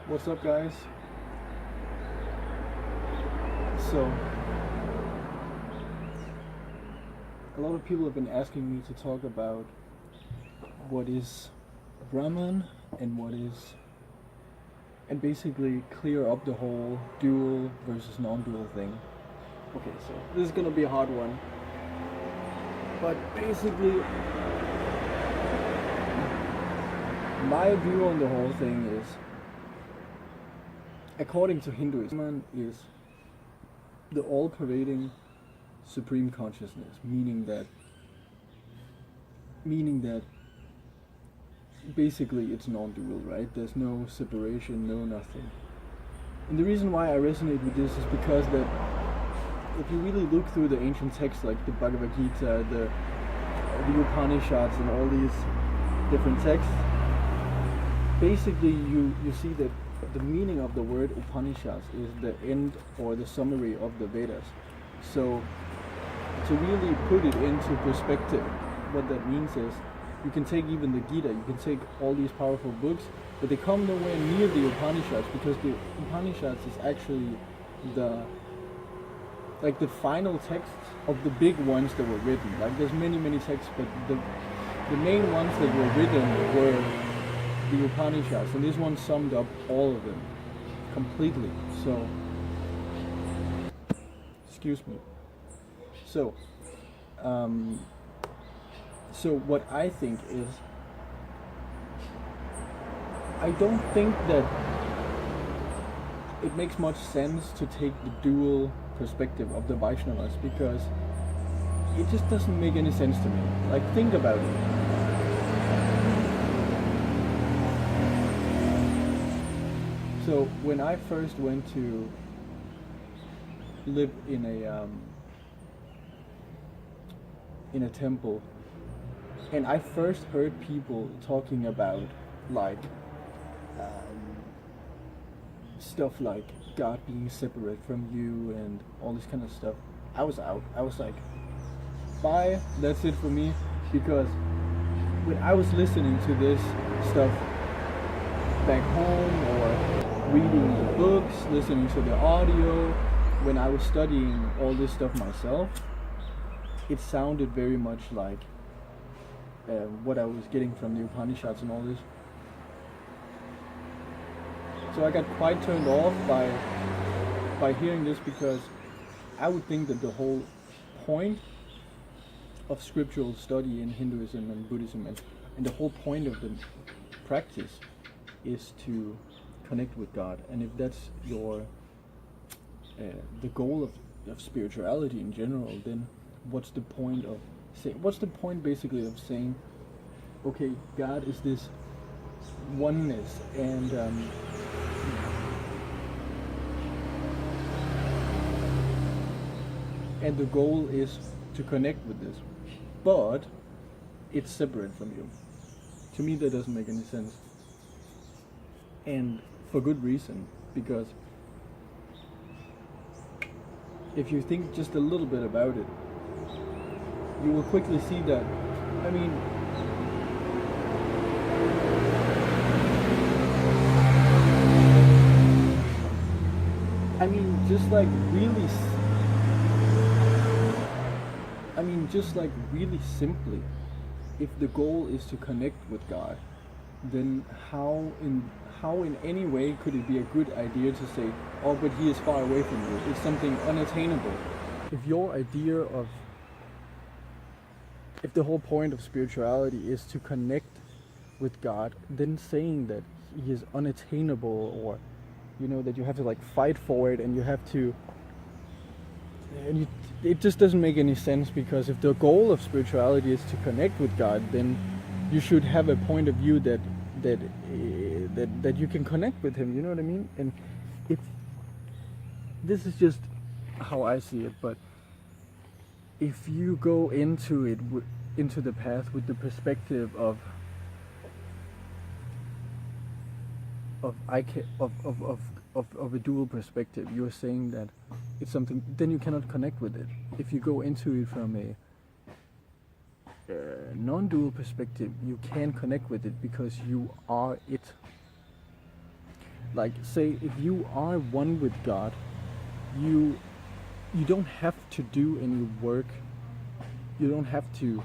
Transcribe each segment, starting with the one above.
What's up, guys? So, a lot of people have been asking me to talk about what is Brahman and and basically clear up the whole dual versus non-dual thing. Okay, so this is gonna be a hard one, but basically, my view on the whole thing is, according to Hinduism, Brahman is the all-pervading supreme consciousness, meaning that basically it's non-dual, right? There's no separation, no nothing. And the reason why I resonate with this is because that if you really look through the ancient texts like the Bhagavad Gita, the Upanishads and all these different texts, basically you see that the meaning of the word Upanishads is the end or the summary of the Vedas. So to really put it into perspective, what that means is you can take even the Gita, you can take all these powerful books, but they come nowhere near the Upanishads, because the Upanishads is actually the final texts of the big ones that were written. Like there's many texts, but the main ones that were written were the Upanishads, and this one summed up all of them completely. So, excuse me. So, so what I think is, I don't think that it makes much sense to take the dual perspective of the Vaishnavas, because it just doesn't make any sense to me. Like, think about it. So when I first went to live in a temple, and I first heard people talking about like stuff like God being separate from you and all this kind of stuff, I was out. I was like, bye, that's it for me. Because when I was listening to this stuff back home, or reading the books, listening to the audio, when I was studying all this stuff myself, it sounded very much like what I was getting from the Upanishads and all this. So I got quite turned off by hearing this, because I would think that the whole point of scriptural study in Hinduism and Buddhism, and the whole point of the practice, is to connect with God. And if that's your the goal of spirituality in general, then what's the point of what's the point basically of saying, okay, God is this oneness, and the goal is to connect with this, but it's separate from you. To me, that doesn't make any sense, and for good reason, because if you think just a little bit about it, you will quickly see that, I mean, just like really, just like really simply, if the goal is to connect with God, then how in any way could it be a good idea to say, oh, but he is far away from you, it's something unattainable? If your idea of, if the whole point of spirituality is to connect with God, then saying that he is unattainable, or that you have to like fight for it, and you have to, it just doesn't make any sense. Because if the goal of spirituality is to connect with God, then you should have a point of view that you can connect with him, you know what I mean? And if this is just how I see it, but if you go into it into the path with the perspective of a dual perspective, you're saying that it's something, then you cannot connect with it. If you go into it from a non-dual perspective, you can connect with it, because you are it. Like, say, if you are one with God, you you don't have to do any work. You don't have to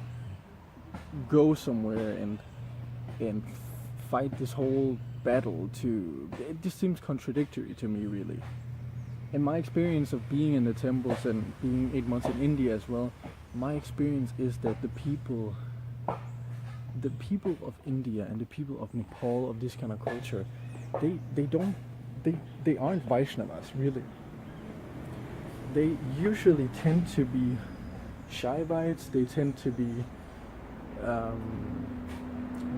go somewhere and fight this whole battle. To it just seems contradictory to me, really. In my experience of being in the temples and being 8 months in India as well, my experience is that the people of India and the people of Nepal, of this kind of culture, they don't they aren't Vaishnavas, really. They usually tend to be Shaivites. They tend to be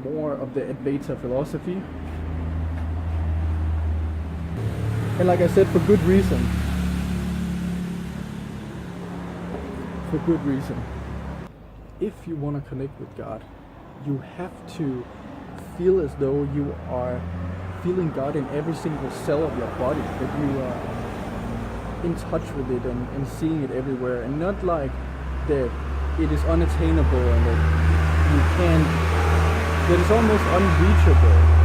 more of the Advaita philosophy, and like I said, for good reason. For good reason. If you want to connect with God, you have to feel as though you are feeling God in every single cell of your body, that you are in touch with it and seeing it everywhere, and not like that it is unattainable and that you can't, that it's almost unreachable.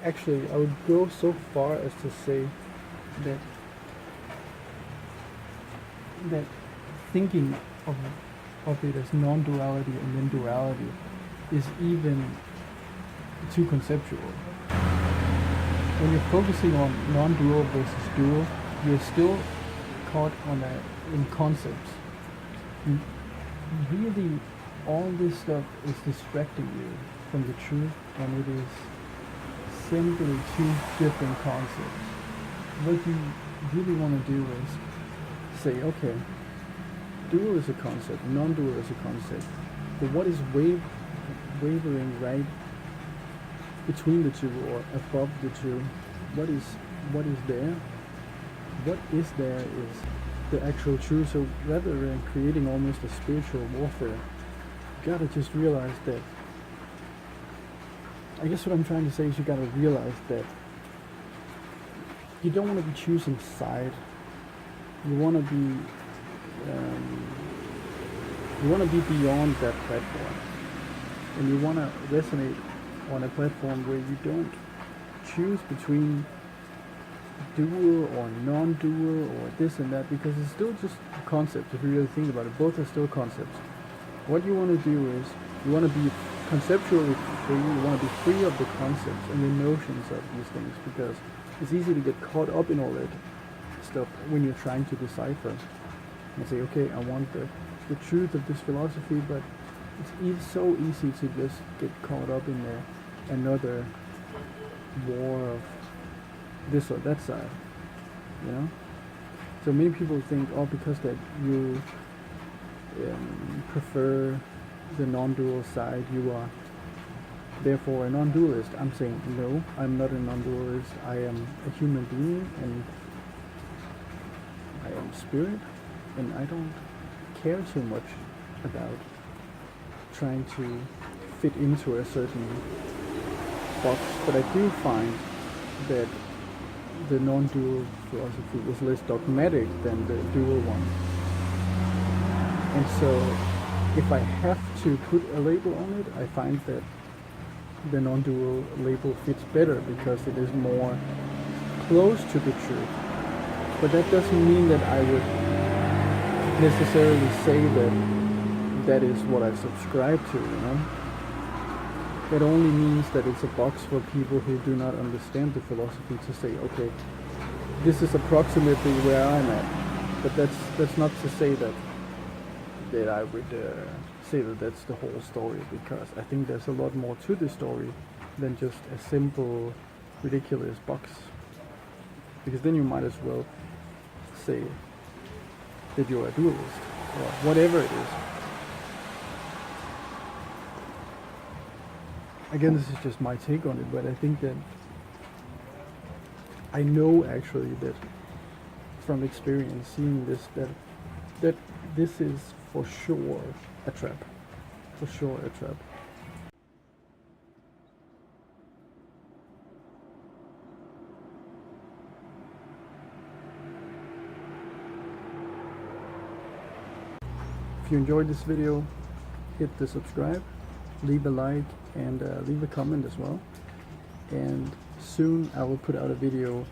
Actually, I would go so far as to say that that thinking of it as non-duality and then duality is even too conceptual. When you're focusing on non-dual versus dual, you're still caught in concepts. Really, all this stuff is distracting you from the truth, and it is simply two different concepts. What you really want to do is say, okay, dual is a concept, non-dual is a concept, but what is wavering right between the two or above the two? What is there? What is there is the actual truth. So rather than creating almost a spiritual warfare, you gotta just realize that, I guess what I'm trying to say is you gotta realize that you don't want to be choosing side. You want to be beyond that platform, and you want to resonate on a platform where you don't choose between dual or non-dual or this and that, because it's still just concepts. If you really think about it, both are still concepts. What you want to do is you want to be conceptually free. You want to be free of the concepts and the notions of these things, because it's easy to get caught up in all that stuff when you're trying to decipher and say, okay, I want the truth of this philosophy, but it's so easy to just get caught up in another war of this or that side, you know? So many people think, oh, because that you prefer the non-dual side, you are therefore a non-dualist. I'm saying, no, I'm not a non-dualist. I am a human being, and I am spirit, and I don't care too much about trying to fit into a certain box, but I do find that the non-dual philosophy is less dogmatic than the dual one. And so if I have to put a label on it, I find that the non-dual label fits better because it is more close to the truth. But that doesn't mean that I would necessarily say that that is what I subscribe to, you know? It only means that it's a box for people who do not understand the philosophy to say, okay, this is approximately where I'm at. But that's not to say that I would say that that's the whole story, because I think there's a lot more to the story than just a simple, ridiculous box. Because then you might as well say that you're a dualist, or whatever it is. Again, this is just my take on it, but I think that I know actually that from experience, seeing this, that this is for sure a trap. for sure a trap. If you enjoyed this video, hit the subscribe, leave a like, and leave a comment as well. And soon I will put out a video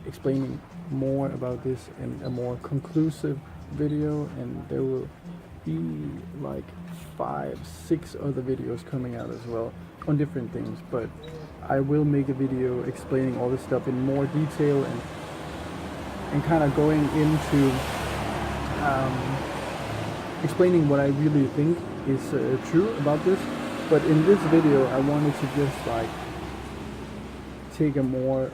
explaining more about this in a more conclusive video, and there will be like 5-6 other videos coming out as well on different things, but I will make a video explaining all this stuff in more detail and kind of going into explaining what I really think is true about this. But in this video I wanted to just like take a more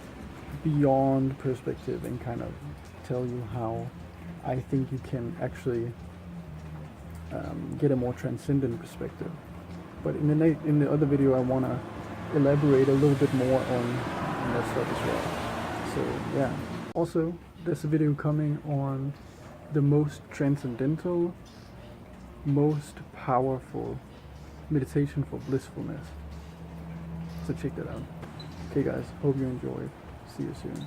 beyond perspective and kind of tell you how I think you can actually get a more transcendent perspective. But in the other video I want to elaborate a little bit more on that stuff as well. So yeah. Also, there's a video coming on the most transcendental, most powerful meditation for blissfulness. So check that out. Okay guys, hope you enjoyed. See you soon.